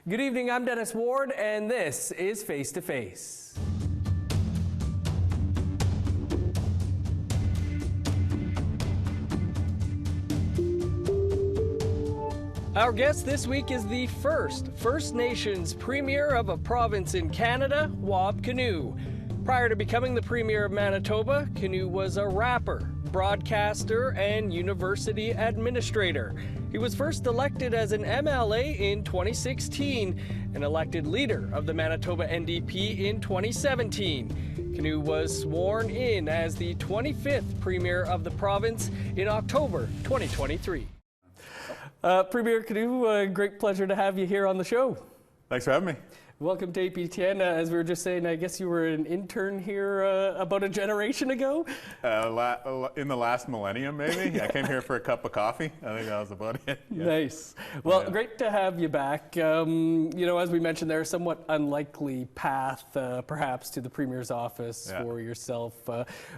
Good evening, I'm Dennis Ward, and this is Face to Face. Our guest this week is the first First Nations Premier of a province in Canada, Wab Kinew. Prior to becoming the Premier of Manitoba, Kinew was a rapper, broadcaster, and university administrator. He was first elected as an MLA in 2016 and elected leader of the Manitoba NDP in 2017. Kinew was sworn in as the 25th Premier of the province in October 2023. Premier Kinew, great pleasure to have you here on the show. Thanks for having me. Welcome to APTN. As we were just saying, I guess you were an intern here about a generation ago? In the last millennium, maybe. I came here for a cup of coffee. I think that was about it. Yeah. Nice. Well, great to have you back. You know, as we mentioned, there's a somewhat unlikely path, perhaps, to the Premier's office for yourself.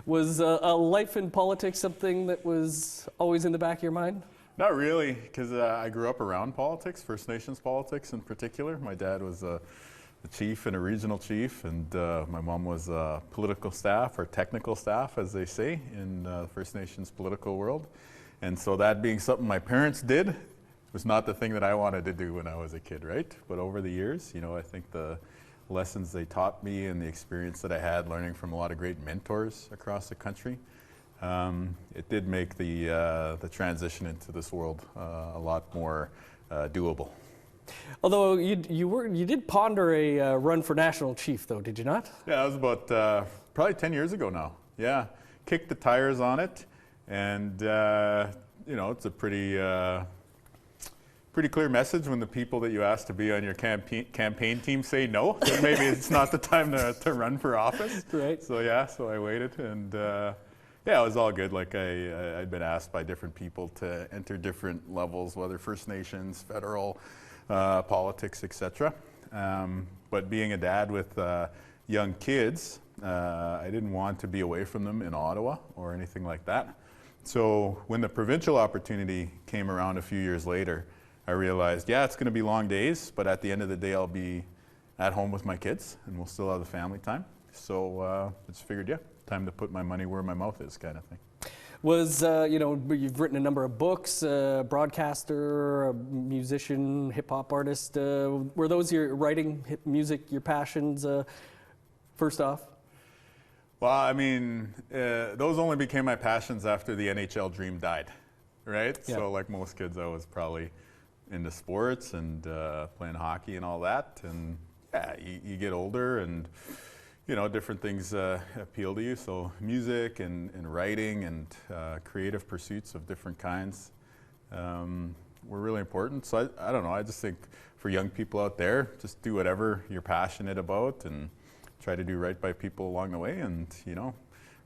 Was a life in politics something that was always in the back of your mind? Not really, because I grew up around politics, First Nations politics in particular. My dad was a chief and a regional chief, and my mom was political staff, or technical staff, as they say, in the First Nations political world. And so that being something my parents did was not the thing that I wanted to do when I was a kid, right? But over the years, you know, I think the lessons they taught me and the experience that I had learning from a lot of great mentors across the country, it did make the transition into this world a lot more doable. Although you did ponder a run for national chief, though, did you not? Yeah, that was about probably 10 years ago now. Yeah, kicked the tires on it, and you know, it's a pretty clear message when the people that you ask to be on your campaign team say no. Then maybe it's not the time to run for office. Right. So yeah, so I waited, and yeah, it was all good. Like I'd been asked by different people to enter different levels, whether First Nations, federal, politics, etc. But being a dad with young kids, I didn't want to be away from them in Ottawa or anything like that. So when the provincial opportunity came around a few years later, I realized, yeah, it's going to be long days, but at the end of the day, I'll be at home with my kids, and we'll still have the family time. So I just figured, yeah, time to put my money where my mouth is, kind of thing. Was, you know, you've written a number of books, broadcaster, a musician, hip-hop artist. Were those your writing, music, your passions, first off? Well, I mean, those only became my passions after the NHL dream died, right? Yeah. So like most kids, I was probably into sports and playing hockey and all that. And yeah, you get older and you know, different things appeal to you. So music and writing and creative pursuits of different kinds were really important. So I don't know, I just think for young people out there, just do whatever you're passionate about and try to do right by people along the way, and you know,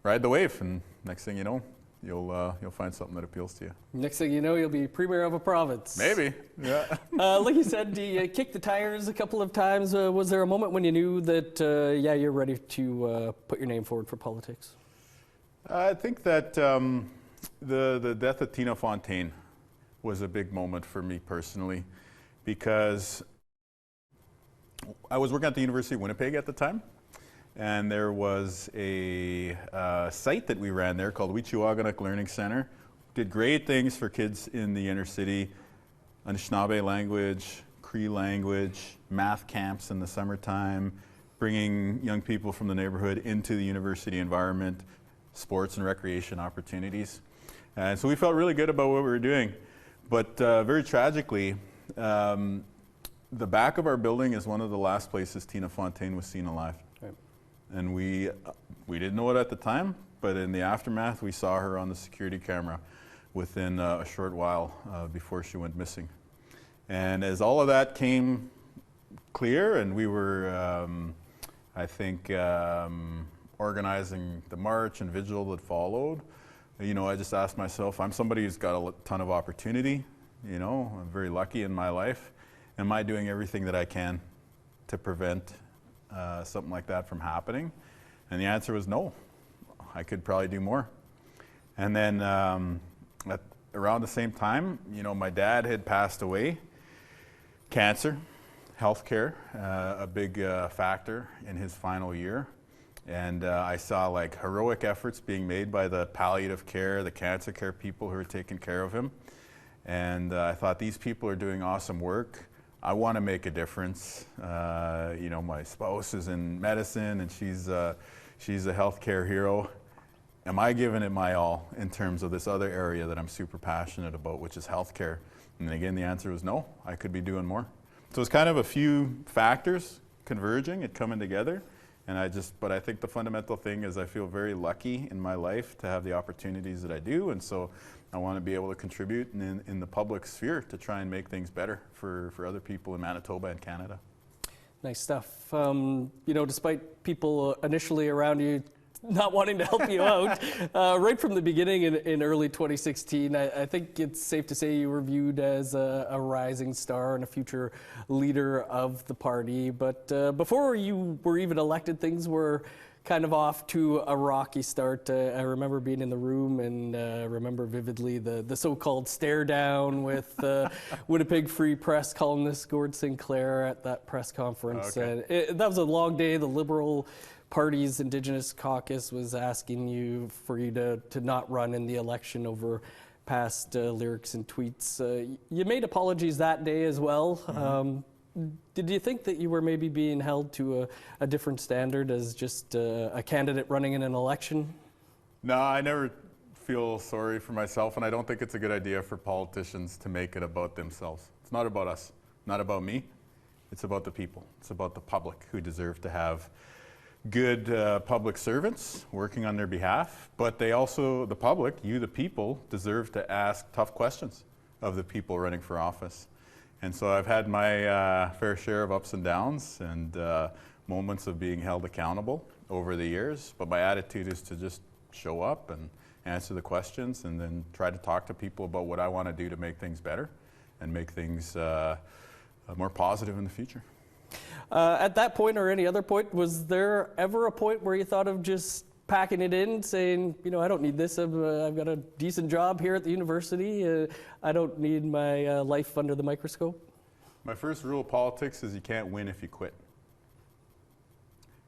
ride the wave, and next thing you know, you'll find something that appeals to you. Next thing you know, you'll be Premier of a province. Maybe, yeah. Like you said, you kicked the tires a couple of times. Was there a moment when you knew that, yeah, you're ready to put your name forward for politics? I think that the death of Tina Fontaine was a big moment for me personally, because I was working at the University of Winnipeg at the time. And there was a site that we ran there called Wet'suwet'en Learning Center. Did great things for kids in the inner city, Anishinaabe language, Cree language, math camps in the summertime, bringing young people from the neighborhood into the university environment, sports and recreation opportunities. And so we felt really good about what we were doing. But very tragically, the back of our building is one of the last places Tina Fontaine was seen alive. And we didn't know it at the time, but in the aftermath, we saw her on the security camera within a short while before she went missing. And as all of that came clear, and we were, I think, organizing the march and vigil that followed, you know, I just asked myself, I'm somebody who's got a ton of opportunity, you know, I'm very lucky in my life. Am I doing everything that I can to prevent something like that from happening? And the answer was no. I could probably do more. And then around the same time, you know, my dad had passed away, cancer, healthcare, a big factor in his final year. And I saw like heroic efforts being made by the palliative care, the cancer care people who are taking care of him. And I thought, these people are doing awesome work. I want to make a difference. You know, my spouse is in medicine and she's a healthcare hero. Am I giving it my all in terms of this other area that I'm super passionate about, which is healthcare? And again, the answer was no, I could be doing more. So it's kind of a few factors converging and coming together. And but I think the fundamental thing is I feel very lucky in my life to have the opportunities that I do. And so I want to be able to contribute in the public sphere to try and make things better for other people in Manitoba and Canada. Nice stuff. You know, despite people initially around you not wanting to help you out, right from the beginning in early 2016, I think it's safe to say you were viewed as a rising star and a future leader of the party. But before you were even elected, things were kind of off to a rocky start. I remember being in the room and remember vividly the so-called stare down with Winnipeg Free Press columnist Gord Sinclair at that press conference. Okay. That was a long day. The Liberal Party's Indigenous caucus was asking for you to not run in the election over past lyrics and tweets. You made apologies that day as well. Mm-hmm. Did you think that you were maybe being held to a different standard as just a candidate running in an election? No, I never feel sorry for myself, and I don't think it's a good idea for politicians to make it about themselves. It's not about us, not about me. It's about the people. It's about the public who deserve to have good public servants working on their behalf, but they also, the public, you the people, deserve to ask tough questions of the people running for office. And so I've had my fair share of ups and downs and moments of being held accountable over the years, but my attitude is to just show up and answer the questions and then try to talk to people about what I want to do to make things better and make things more positive in the future. At that point or any other point, was there ever a point where you thought of just packing it in, saying, you know, I don't need this, I've got a decent job here at the university, I don't need my life under the microscope? My first rule of politics is you can't win if you quit.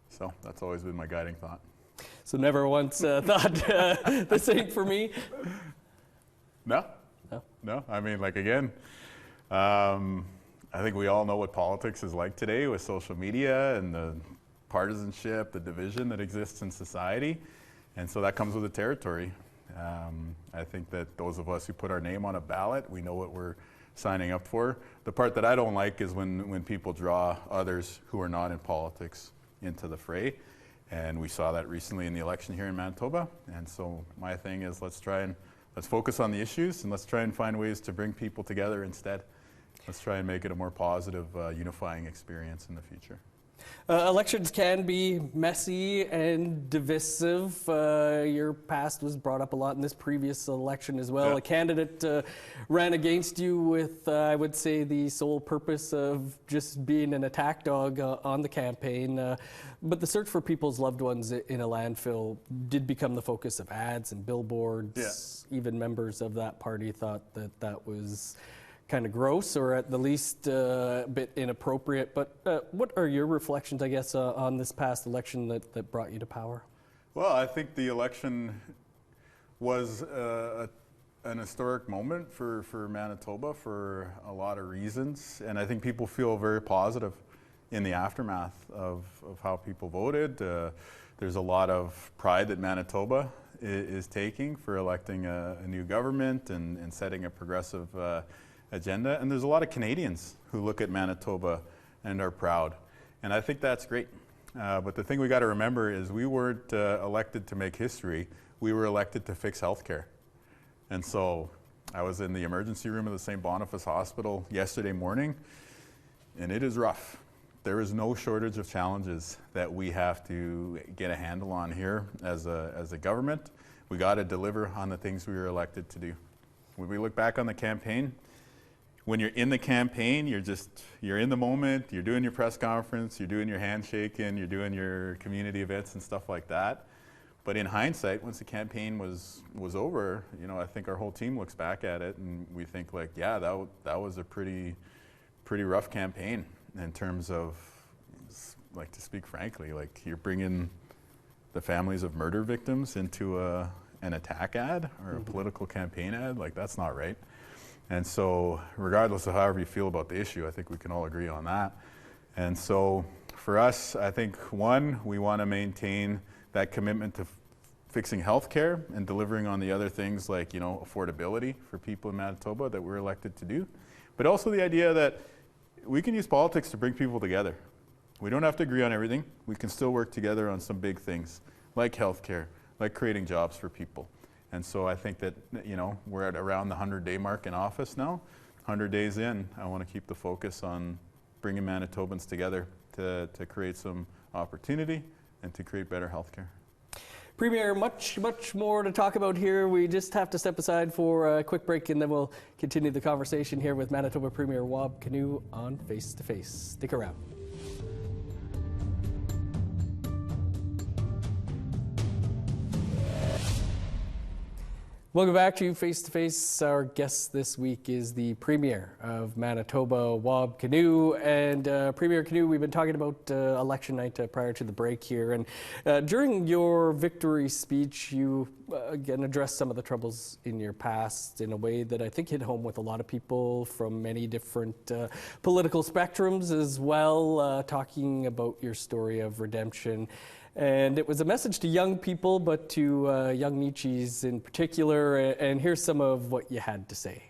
So that's always been my guiding thought. So never once thought the same for me? No. I mean, like, again, I think we all know what politics is like today with social media and the partisanship, the division that exists in society. And so that comes with the territory. I think that those of us who put our name on a ballot, we know what we're signing up for. The part that I don't like is when people draw others who are not in politics into the fray. And we saw that recently in the election here in Manitoba. And so my thing is let's focus on the issues and let's try and find ways to bring people together instead. Let's try and make it a more positive, unifying experience in the future. Elections can be messy and divisive. Your past was brought up a lot in this previous election as well. Yeah. A candidate ran against you with, I would say, the sole purpose of just being an attack dog on the campaign. But the search for people's loved ones in a landfill did become the focus of ads and billboards. Yeah. Even members of that party thought that was kind of gross, or at the least a bit inappropriate. But what are your reflections, I guess, on this past election that brought you to power? Well, I think the election was an historic moment for Manitoba for a lot of reasons, and I think people feel very positive in the aftermath of how people voted. There's a lot of pride that Manitoba is taking for electing a new government and setting a progressive agenda, and there's a lot of Canadians who look at Manitoba and are proud, and I think that's great. But the thing we got to remember is we weren't elected to make history, we were elected to fix healthcare. And so I was in the emergency room of the St. Boniface Hospital yesterday morning, and it is rough. There is no shortage of challenges that we have to get a handle on here as a government. We got to deliver on the things we were elected to do. When we look back on the campaign, when you're in the campaign, you're in the moment, you're doing your press conference, you're doing your handshaking, you're doing your community events and stuff like that. But in hindsight, once the campaign was over, you know, I think our whole team looks back at it and we think like, yeah, that was a pretty rough campaign. in terms of, like, to speak frankly, like, you're bringing the families of murder victims into an attack ad or a political campaign ad. Like, that's not right. And so regardless of however you feel about the issue, I think we can all agree on that. And so for us, I think, one, we want to maintain that commitment to fixing healthcare and delivering on the other things like, affordability for people in Manitoba that we're elected to do. But also the idea that we can use politics to bring people together. We don't have to agree on everything. We can still work together on some big things like healthcare, like creating jobs for people. And so I think that, we're at around the 100-day mark in office now. 100 days in, I want to keep the focus on bringing Manitobans together to create some opportunity and to create better healthcare. Premier, much more to talk about here. We just have to step aside for a quick break, and then we'll continue the conversation here with Manitoba Premier Wab Kinew on Face to Face. Stick around. Welcome back to Face to Face. Our guest this week is the Premier of Manitoba, Wab Kinew. And Premier Kinew, we've been talking about election night prior to the break here. And during your victory speech, you again addressed some of the troubles in your past in a way that I think hit home with a lot of people from many different political spectrums as well, talking about your story of redemption. And it was a message to young people, but to young Nietzsche's in particular. And here's some of what you had to say.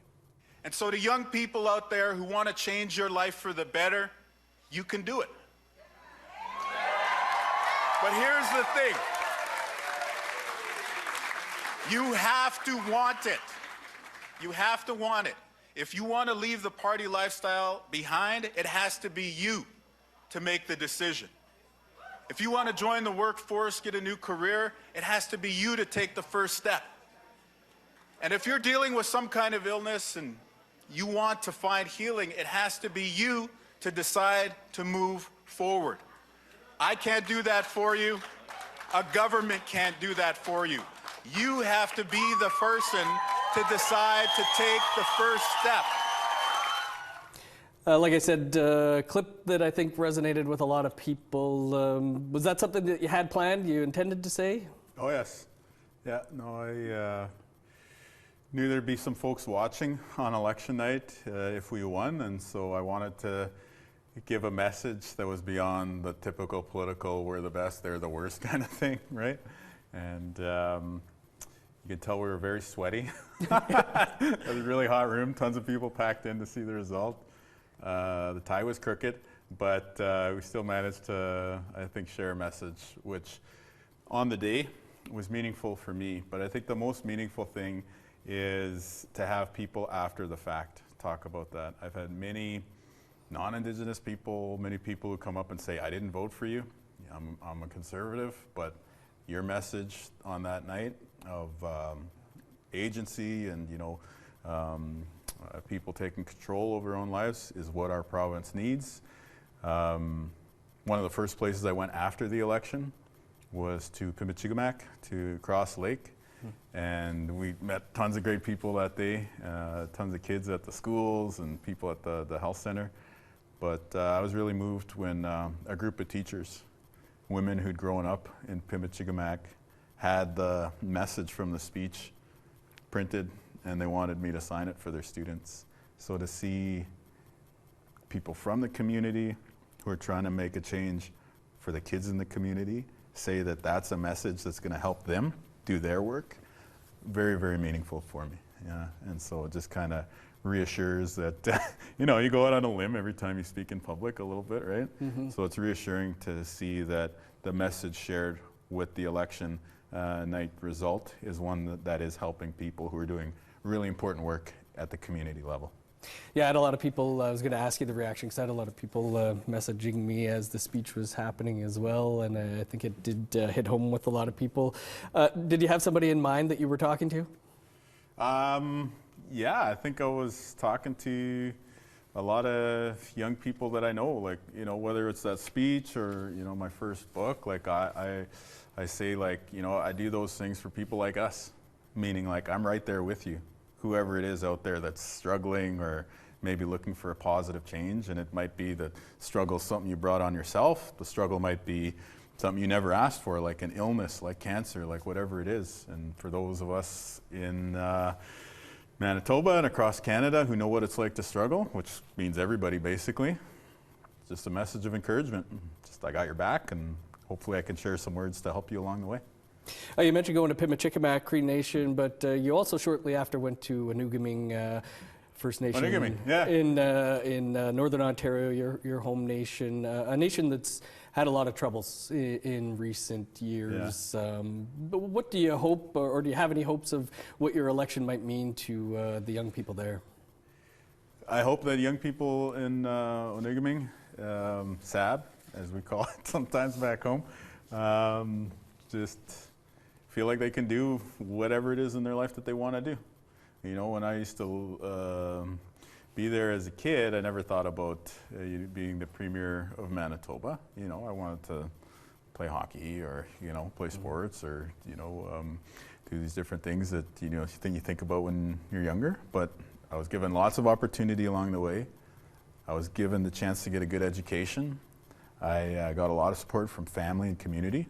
And so to young people out there who want to change your life for the better, you can do it. But here's the thing. You have to want it. You have to want it. If you want to leave the party lifestyle behind, it has to be you to make the decision. If you want to join the workforce, get a new career, it has to be you to take the first step. And if you're dealing with some kind of illness and you want to find healing, it has to be you to decide to move forward. I can't do that for you. A government can't do that for you. You have to be the person to decide to take the first step. Like I said, a clip that I think resonated with a lot of people. Was that something that you had planned, you intended to say? Oh, yes. Yeah, no, I knew there'd be some folks watching on election night if we won, and so I wanted to give a message that was beyond the typical political, we're the best, they're the worst kind of thing, right? And you could tell we were very sweaty. It was a really hot room, tons of people packed in to see the result. The tie was crooked, but we still managed to, I think, share a message, which on the day was meaningful for me. But I think the most meaningful thing is to have people after the fact talk about that. I've had many non-Indigenous people, many people who come up and say, I didn't vote for you. I'm a conservative, but your message on that night of agency and, people taking control over their own lives is what our province needs. One of the first places I went after the election was to Pimichigamak, to Cross Lake, and we met tons of great people that day, tons of kids at the schools and people at the health center. But I was really moved when a group of teachers, women who'd grown up in Pimichigamak, had the message from the speech printed, and they wanted me to sign it for their students. So to see people from the community who are trying to make a change for the kids in the community say that that's a message that's going to help them do their work, very, very meaningful for me. Yeah, and so it just kind of reassures that, you go out on a limb every time you speak in public a little bit, right? Mm-hmm. So it's reassuring to see that the message shared with the election night result is one that is helping people who are doing really important work at the community level. Yeah, I had a lot of people, I was going to ask you the reaction, because I had a lot of people messaging me as the speech was happening as well, and I think it did hit home with a lot of people. Did you have somebody in mind that you were talking to? Yeah, I think I was talking to a lot of young people that I know, like, whether it's that speech or, my first book, like I say, like, I do those things for people like us, meaning like I'm right there with you, whoever it is out there that's struggling or maybe looking for a positive change, and it might be that struggle is something you brought on yourself. The struggle might be something you never asked for, like an illness, like cancer, like whatever it is. And for those of us in Manitoba and across Canada who know what it's like to struggle, which means everybody basically, just a message of encouragement. Just I got your back, and hopefully I can share some words to help you along the way. You mentioned going to Pimachikamak Cree Nation, but you also shortly after went to Oning First Nation in Northern Ontario, your home nation, a nation that's had a lot of troubles in recent years. But what do you hope, or do you have any hopes of what your election might mean to the young people there? I hope that young people in Oning, SAB, as we call it sometimes back home, just feel like they can do whatever it is in their life that they want to do. You know, when I used to be there as a kid, I never thought about being the Premier of Manitoba. You know, I wanted to play hockey or, you know, play sports or, you know, do these different things that, you know, you think about when you're younger. But I was given lots of opportunity along the way. I was given the chance to get a good education. I got a lot of support from family and community.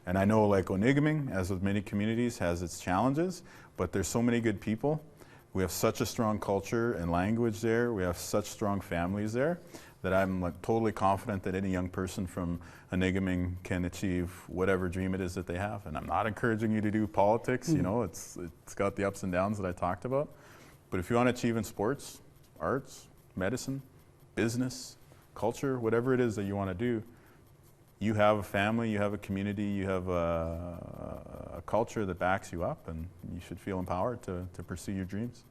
And I know, like Oning, as with many communities, has its challenges, but there's so many good people. We have such a strong culture and language there. We have such strong families there that I'm like totally confident that any young person from Oning can achieve whatever dream it is that they have. And I'm not encouraging you to do politics. You know, it's got the ups and downs that I talked about. But if you want to achieve in sports, arts, medicine, business, culture, whatever it is that you want to do, you have a family, you have a community, you have a culture that backs you up, and you should feel empowered to pursue your dreams.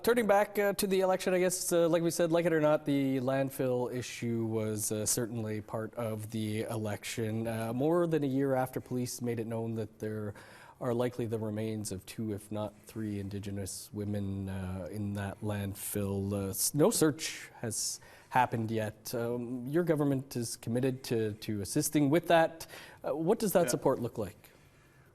Turning back to the election, I guess, like we said, like it or not, the landfill issue was certainly part of the election. More than a year after police made it known that there are likely the remains of 2, if not 3, Indigenous women in that landfill. No search has happened yet. Your government is committed to assisting with that. What does that support look like?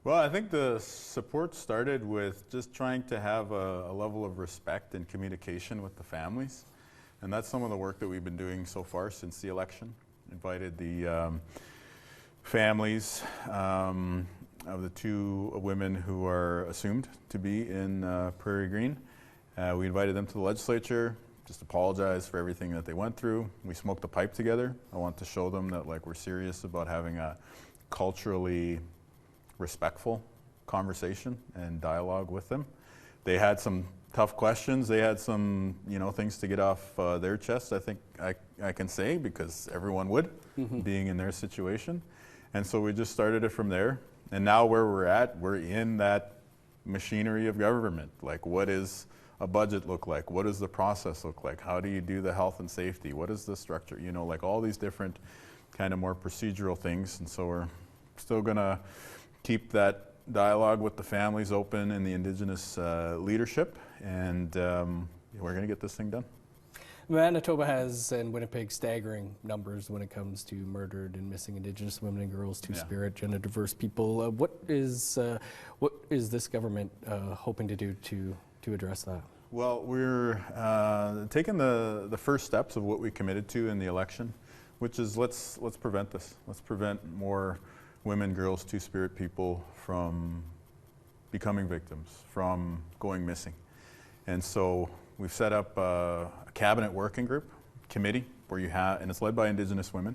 Well, I think the support started with just trying to have a level of respect and communication with the families. And that's some of the work that we've been doing so far since the election. Invited the families of the 2 women who are assumed to be in Prairie Green. We invited them to the legislature, just apologize for everything that they went through. We smoked a pipe together. I want to show them that like we're serious about having a culturally respectful conversation and dialogue with them. They had some tough questions. They had some, you know, things to get off their chest, I think I can say, because everyone would, being in their situation. And so we just started it from there. And now where we're at, we're in that machinery of government. Like, what is a budget look like? What does the process look like? How do you do the health and safety? What is the structure? You know, like all these different kind of more procedural things. And so we're still gonna keep that dialogue with the families open and the Indigenous leadership, and we're gonna get this thing done. Manitoba has, and Winnipeg, staggering numbers when it comes to murdered and missing Indigenous women and girls, Two-Spirit, gender diverse people. What is this government hoping to do to address that? Well, we're taking the first steps of what we committed to in the election, which is let's prevent this. Let's prevent more women, girls, Two-Spirit people from becoming victims, from going missing. And so we've set up a cabinet working group, committee, where you have, and it's led by Indigenous women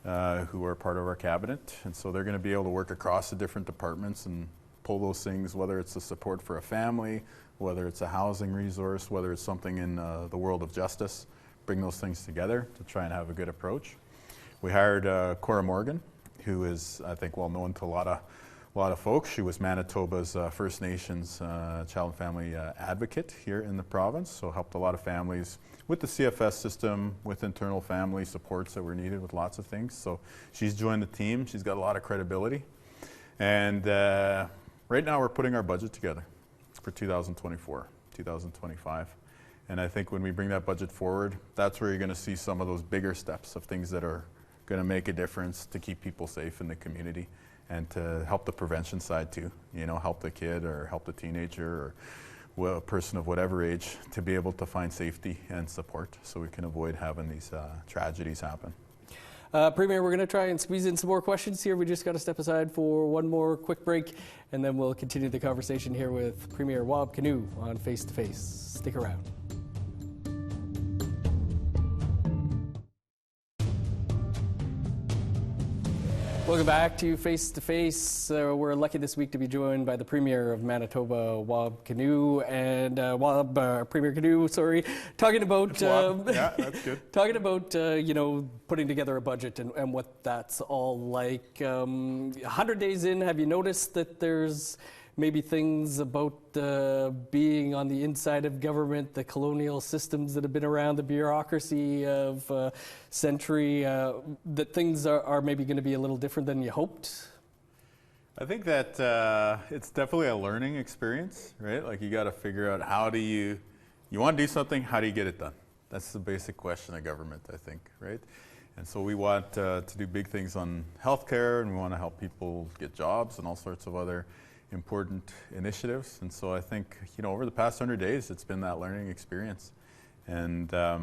who are part of our cabinet. And so they're going to be able to work across the different departments and pull those things, whether it's the support for a family, whether it's a housing resource, whether it's something in the world of justice, bring those things together to try and have a good approach. We hired Cora Morgan, who is, I think, well known to a lot of folks. She was Manitoba's First Nations child and family advocate here in the province, so helped a lot of families with the CFS system, with internal family supports that were needed with lots of things. So she's joined the team. She's got a lot of credibility. And right now we're putting our budget together for 2024, 2025. And I think when we bring that budget forward, that's where you're going to see some of those bigger steps of things that are going to make a difference to keep people safe in the community and to help the prevention side too. You know, help the kid or help the teenager or a person of whatever age to be able to find safety and support so we can avoid having these tragedies happen. Premier, we're going to try and squeeze in some more questions here. We just got to step aside for one more quick break, and then we'll continue the conversation here with Premier Wab Kinew on Face to Face. Stick around. Welcome back to Face to Face. We're lucky this week to be joined by the Premier of Manitoba, Wab Kinew, and Premier Kinew, sorry, talking about yeah, that's good. talking about putting together a budget and what that's all like. 100 days in, have you noticed that there's maybe things about being on the inside of government, the colonial systems that have been around, the bureaucracy of century, that things are maybe going to be a little different than you hoped? I think that it's definitely a learning experience, right? Like you got to figure out how do you want to do something, how do you get it done? That's the basic question of government, I think, right? And so we want to do big things on healthcare, and we want to help people get jobs and all sorts of other important initiatives. And so I think, over the past 100 days, it's been that learning experience. And I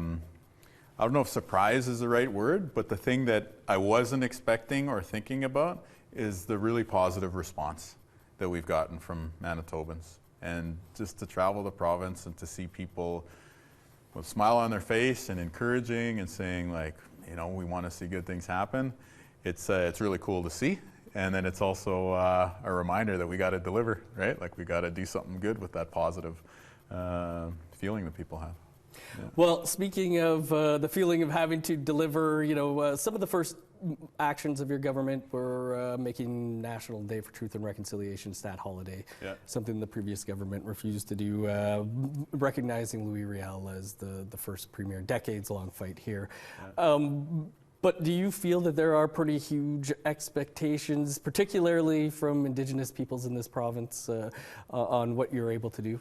don't know if surprise is the right word, but the thing that I wasn't expecting or thinking about is the really positive response that we've gotten from Manitobans. And just to travel the province and to see people with a smile on their face and encouraging and saying like, we want to see good things happen. It's really cool to see. And then it's also a reminder that we got to deliver, right? Like we got to do something good with that positive feeling that people have. Yeah. Well, speaking of the feeling of having to deliver, some of the first actions of your government were making National Day for Truth and Reconciliation stat holiday, something the previous government refused to do, recognizing Louis Riel as the first premier, decades-long fight here. Yeah. But do you feel that there are pretty huge expectations, particularly from Indigenous peoples in this province, on what you're able to do?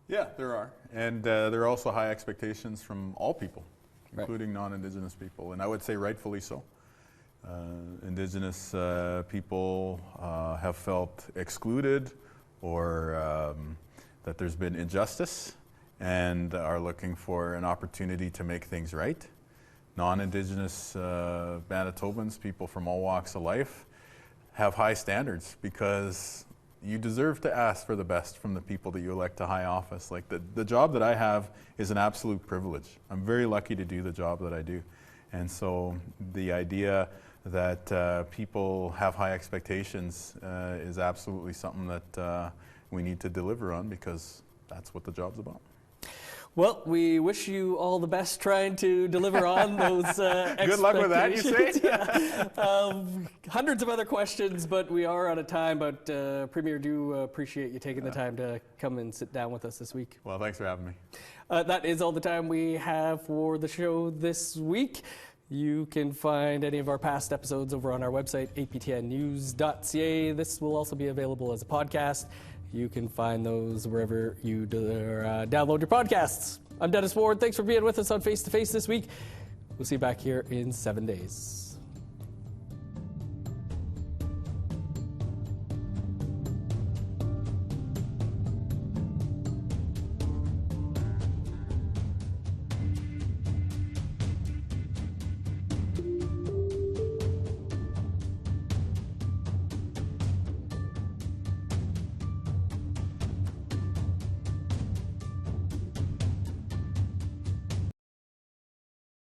Yeah, there are. And there are also high expectations from all people, including non-Indigenous people, and I would say rightfully so. Indigenous people have felt excluded or that there's been injustice and are looking for an opportunity to make things right. Non-Indigenous Manitobans, people from all walks of life, have high standards because you deserve to ask for the best from the people that you elect to high office. Like the job that I have is an absolute privilege. I'm very lucky to do the job that I do. And so the idea that people have high expectations is absolutely something that we need to deliver on because that's what the job's about. Well, we wish you all the best trying to deliver on those expectations. Good luck with that, you say? Yeah. Hundreds of other questions, but we are out of time. But Premier, do appreciate you taking the time to come and sit down with us this week. Well, thanks for having me. That is all the time we have for the show this week. You can find any of our past episodes over on our website, aptnnews.ca. This will also be available as a podcast. You can find those wherever you download your podcasts. I'm Dennis Ward. Thanks for being with us on Face to Face this week. We'll see you back here in 7 days.